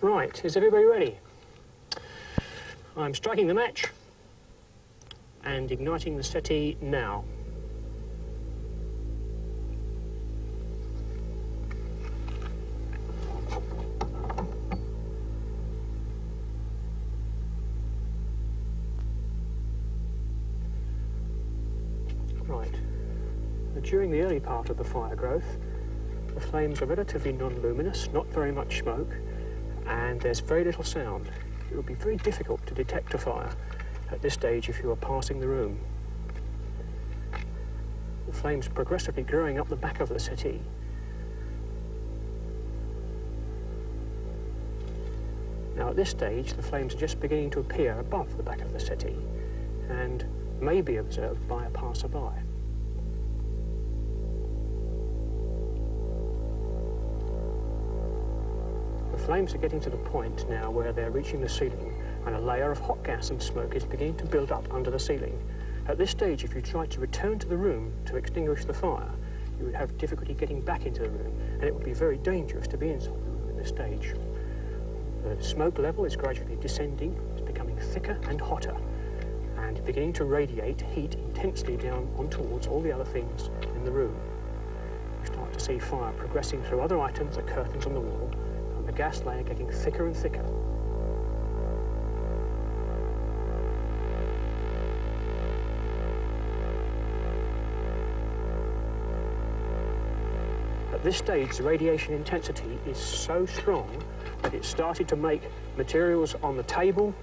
Right, is everybody ready? I'm striking the match and igniting the settee now. Right, during the early part of the fire growth, the flames are relatively non-luminous, not very much smoke, and there's very little sound. It would be very difficult to detect a fire at this stage if you were passing the room. The flames are progressively growing up the back of the settee. Now at this stage, the flames are just beginning to appear above the back of the settee and may be observed by a passerby. The flames are getting to the point now where they're reaching the ceiling and a layer of hot gas and smoke is beginning to build up under the ceiling. At this stage, if you tried to return to the room to extinguish the fire, you would have difficulty getting back into the room, and it would be very dangerous to be inside the room at this stage. The smoke level is gradually descending, it's becoming thicker and hotter, and beginning to radiate heat intensely down on towards all the other things in the room. You start to see fire progressing through other items, the curtains on the wall, and the gas layer getting thicker and thicker. At this stage, the radiation intensity is so strong that it's started to make materials on the table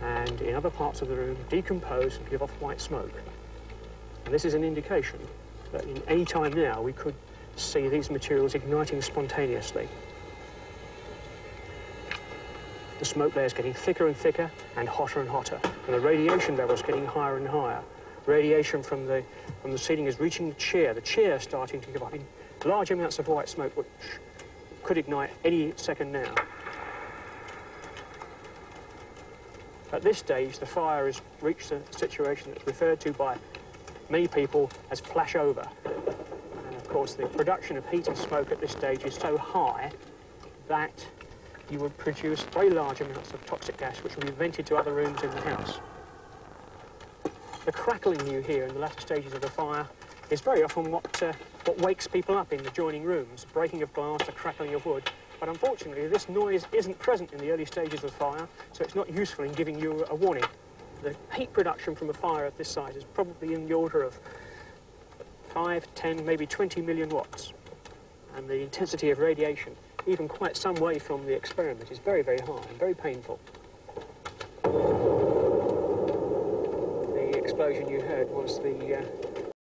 and in other parts of the room decompose and give off white smoke. And this is an indication that in any time now we could see these materials igniting spontaneously. The smoke layer is getting thicker and thicker and hotter, and the radiation level is getting higher and higher. Radiation from the ceiling is reaching the chair is starting to give off large amounts of white smoke, which could ignite any second now. At this stage, the fire has reached a situation that's referred to by many people as flashover. And of course, the production of heat and smoke at this stage is so high that you would produce very large amounts of toxic gas, which will be vented to other rooms in the house. The crackling you hear in the latter stages of the fire is very often what wakes people up in the adjoining rooms, breaking of glass, the crackling of wood. But unfortunately, this noise isn't present in the early stages of the fire, so it's not useful in giving you a warning. The heat production from a fire of this size is probably in the order of 5, 10, maybe 20 million watts. And the intensity of radiation, even quite some way from the experiment, is very, very high and very painful. The explosion you heard was the